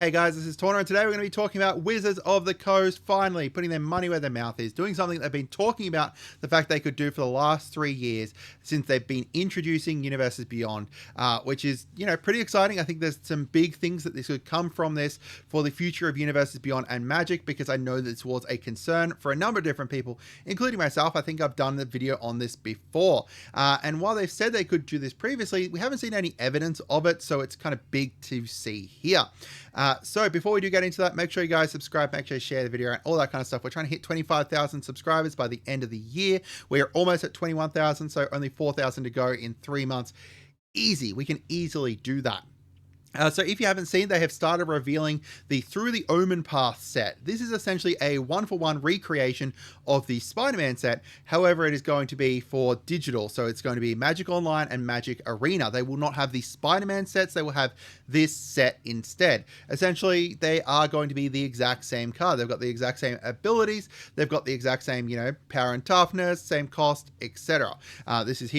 Hey guys, this is Tauna, and today we're going to be talking about Wizards of the Coast finally putting their money where their mouth is, doing something they've been talking about the fact they could do for the last 3 years since they've been introducing Universes Beyond, which is, pretty exciting. I think there's some big things that this could come from this for the future of Universes Beyond and Magic, because I know this was a concern for a number of different people, including myself. I think I've done a video on this before, and while they've said they could do this previously, we haven't seen any evidence of it, so it's kind of big to see here. So before we do get into that, make sure you guys subscribe, make sure you share the video and all that kind of stuff. We're trying to hit 25,000 subscribers by the end of the year. We're almost at 21,000, so only 4,000 to go in 3 months. Easy. We can easily do that. So if you haven't seen, they have started revealing the Through the Omen Path set. This is essentially a 1-for-1 recreation of the Spider-Man set. However, it is going to be for digital. So it's going to be Magic Online and Magic Arena. They will not have the Spider-Man sets. They will have this set instead. Essentially, they are going to be the exact same card. They've got the exact same abilities. They've got the exact same, power and toughness, same cost, etc. This is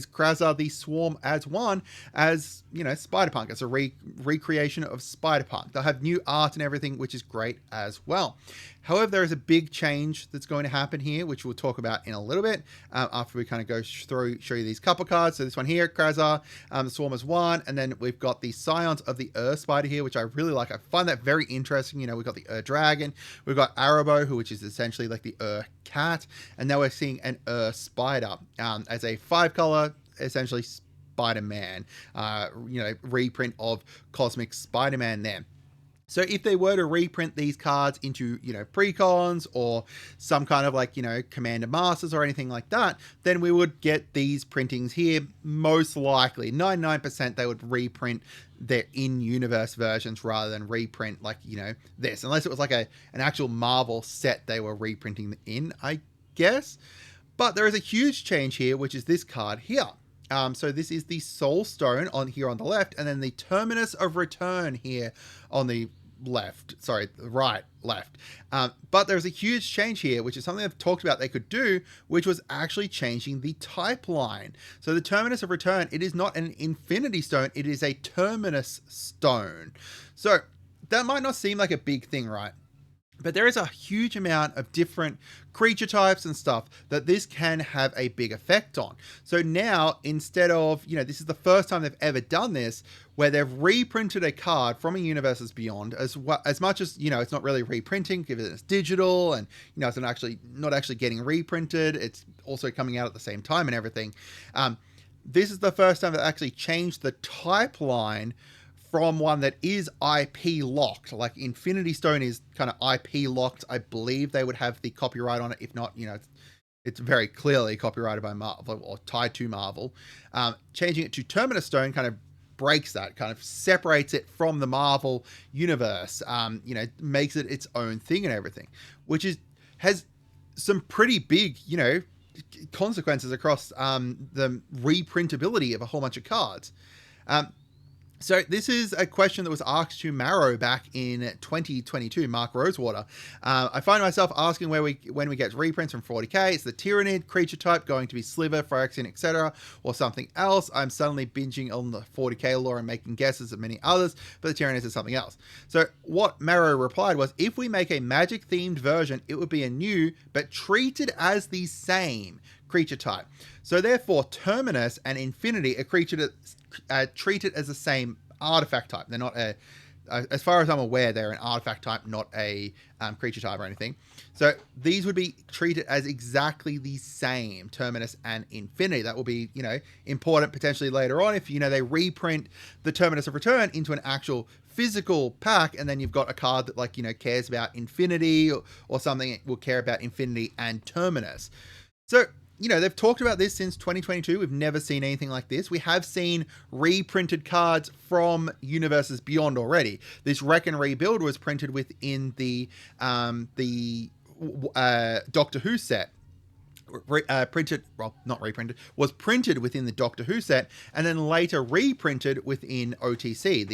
Krasar the Swarm as one, as, Spider-Punk. It's a recreation of Spider-Punk. They'll have new art and everything, which is great as well. However, there is a big change that's going to happen here, which we'll talk about in a little bit after we kind of go through, show you these couple cards. So this one here, Krasar, the Swarm is one, and then we've got the Scions of the Earth Spider here, which I really like. I find that very interesting. We've got the Dragon, we've got Arabo, which is essentially like the Cat, and now we're seeing an Spider as a 5-color, essentially Spider-Man, reprint of Cosmic Spider-Man there. So if they were to reprint these cards into, precons or some kind of Commander Masters or anything like that, then we would get these printings here. Most likely, 99% they would reprint their in-universe versions rather than reprint this. Unless it was an actual Marvel set they were reprinting in, I guess. But there is a huge change here, which is this card here. So this is the Soul Stone on the left, and then the Terminus of Return here on the left. But there's a huge change here, which is something I've talked about they could do, which was actually changing the type line. So the Terminus of Return, it is not an Infinity Stone, it is a Terminus Stone. So that might not seem like a big thing, right? But there is a huge amount of different creature types and stuff that this can have a big effect on. So now, instead of, this is the first time they've ever done this, where they've reprinted a card from a Universes Beyond, as much as, it's not really reprinting, given it's digital, and, it's not actually getting reprinted. It's also coming out at the same time and everything. This is the first time they've actually changed the type line from one that is IP locked. Like Infinity Stone is kind of IP locked. I believe they would have the copyright on it. If not, it's very clearly copyrighted by Marvel or tied to Marvel. Changing it to Terminus Stone kind of breaks that, kind of separates it from the Marvel universe, makes it its own thing and everything, which has some pretty big, consequences across the reprintability of a whole bunch of cards. So this is a question that was asked to Marrow back in 2022, Mark Rosewater. I find myself asking when we get reprints from 40k, is the Tyrannid creature type going to be Sliver, Phyrexian, etc., or something else? I'm suddenly binging on the 40k lore and making guesses of many others, but the Tyrannid is something else. So what Marrow replied was, if we make a Magic-themed version, it would be a new, but treated as the same creature type. So therefore, Terminus and Infinity are treated as the same artifact type. They're not as far as I'm aware, they're an artifact type, not a creature type or anything. So these would be treated as exactly the same, Terminus and Infinity. That will be, important potentially later on if, they reprint the Terminus of Return into an actual physical pack, and then you've got a card that, cares about Infinity or something that will care about Infinity and Terminus. So, they've talked about this since 2022. We've never seen anything like this. We have seen reprinted cards from Universes Beyond already. This Wreck and Rebuild was printed within the Doctor Who set. Was printed within the Doctor Who set, and then later reprinted within OTC,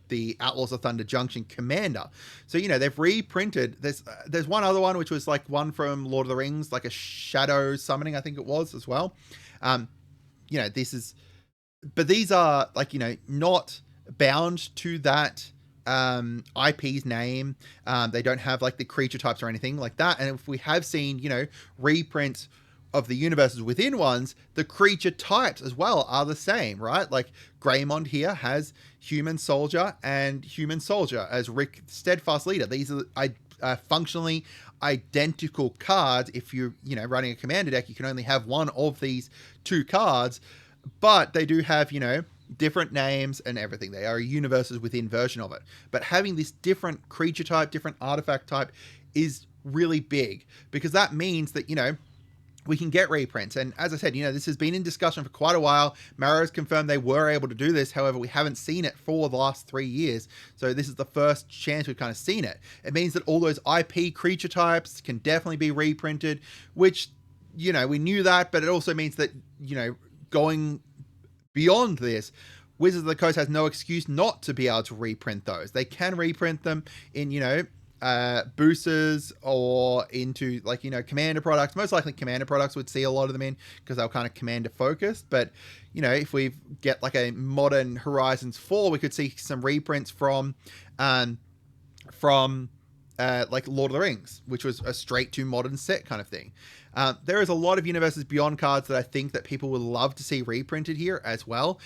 the Outlaws of Thunder Junction Commander. So, they've reprinted, there's one other one, which was one from Lord of the Rings, like a shadow summoning, I think it was as well. These are not bound to that IP's name. They don't have like the creature types or anything like that. And if we have seen, you know, reprints of the universes within ones, the creature types as well are the same, right? Like Greymond here has human soldier and human soldier as Rick Steadfast Leader. These are functionally identical cards. If you're, you know, running a commander deck, you can only have one of these two cards, but they do have, you know, different names and everything. They are universes within version of it. But having this different creature type, different artifact type is really big, because that means that, you know, we can get reprints. And as I said, you know, this has been in discussion for quite a while. Marrow's confirmed they were able to do this. However, we haven't seen it for the last 3 years. So this is the first chance we've kind of seen it. It means that all those IP creature types can definitely be reprinted, which, you know, we knew that, but it also means that, you know, going beyond this, Wizards of the Coast has no excuse not to be able to reprint those. They can reprint them in, you know, boosters or into, like, you know, commander products. Most likely commander products would see a lot of them in, because they're kind of commander focused. But, you know, if we get like a modern Horizons 4, we could see some reprints from like Lord of the Rings, which was a straight to modern set kind of thing. There is a lot of Universes Beyond cards that I think that people would love to see reprinted here as well,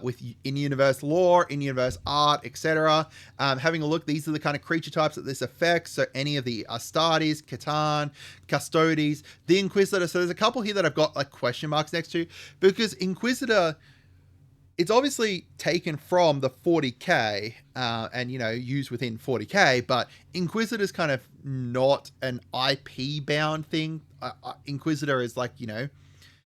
with in-universe lore, in-universe art, etc. Having a look, these are the kind of creature types that this affects. So any of the Astartes, Catan, Custodes, the Inquisitor. So there's a couple here that I've got like question marks next to, because Inquisitor, it's obviously taken from the 40k and, you know, used within 40k, but Inquisitor's kind of not an IP bound thing. Inquisitor is like, you know,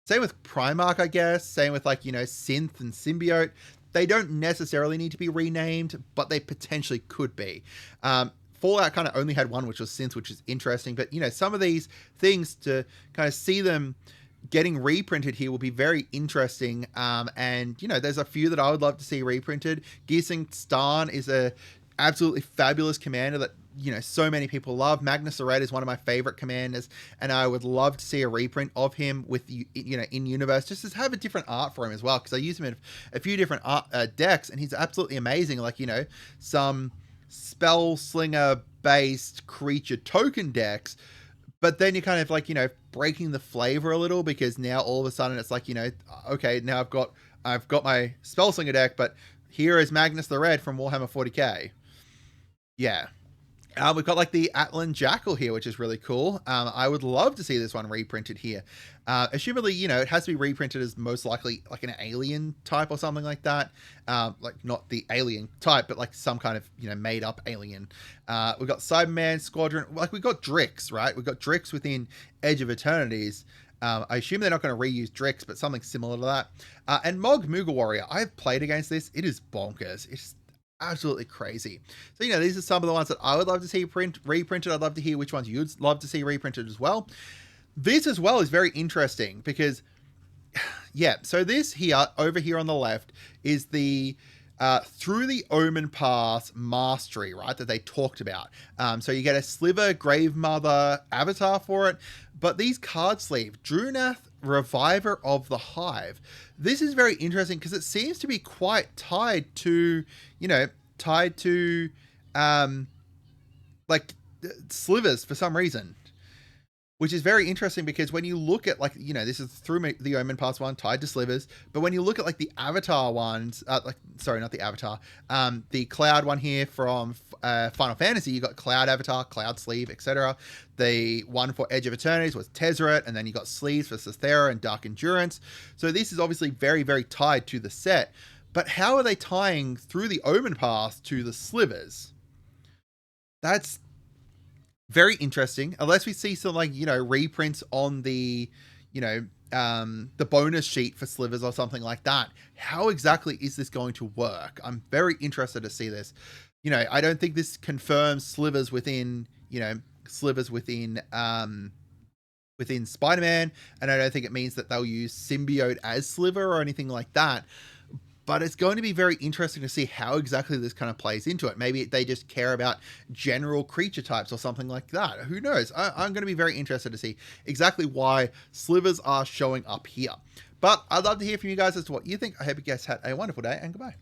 same with Primarch, I guess, same with like, you know, Synth and Symbiote. They don't necessarily need to be renamed, but they potentially could be. Fallout kind of only had one, which was Synth, which is interesting. But, you know, some of these things, to kind of see them getting reprinted here will be very interesting. And, you know, there's a few that I would love to see reprinted. Gising Stan is a absolutely fabulous commander that, you know, so many people love. Magnus the Red is one of my favorite commanders, and I would love to see a reprint of him with, you know, in universe, just to have a different art for him as well, because I use him in a few different decks, and he's absolutely amazing. Like, you know, some spell slinger based creature token decks, but then you're kind of like, you know, breaking the flavor a little, because now all of a sudden it's like, you know, okay, now I've got my Spellslinger deck, but here is Magnus the Red from Warhammer 40k. Yeah. We've got like the Atlan Jackal here, which is really cool. I would love to see this one reprinted here. Assumedly, you know, it has to be reprinted as most likely like an alien type or something like that. Like not the alien type, but like some kind of, you know, made up alien. We've got Cyberman, Squadron, like we've got Drix, right? We've got Drix within Edge of Eternities. I assume they're not going to reuse Drix, but something similar to that. And Mog Moogle Warrior. I've played against this. It is bonkers. It's absolutely crazy. So, you know, these are some of the ones that I would love to see reprinted. I'd love to hear which ones you'd love to see reprinted as well. This as well is very interesting because, yeah, so this here, over here on the left, is the Through the Omen Pass Mastery, right, that they talked about. So you get a Sliver Gravemother avatar for it, but these card sleeve, Drunath, Reviver of the Hive. This is very interesting because it seems to be quite tied to, you know, like slivers for some reason, which is very interesting because when you look at, like, you know, this is Through the Omen Pass one tied to slivers, but when you look at like the Avatar ones, like, sorry, not the Avatar, the Cloud one here from Final Fantasy, you got Cloud Avatar, Cloud Sleeve, etc. The one for Edge of Eternities was Tezzeret, and then you got sleeves for Cythera and Dark Endurance. So this is obviously very, very tied to the set. But how are they tying Through the Omen Pass to the slivers? That's very interesting, unless we see some, like, you know, reprints on the, you know, the bonus sheet for slivers or something like that. How exactly is this going to work? I'm very interested to see this. You know, I don't think this confirms slivers within, you know, slivers within Spider-Man, and I don't think it means that they'll use Symbiote as sliver or anything like that. But it's going to be very interesting to see how exactly this kind of plays into it. Maybe they just care about general creature types or something like that. Who knows? I'm going to be very interested to see exactly why slivers are showing up here. But I'd love to hear from you guys as to what you think. I hope you guys had a wonderful day, and goodbye.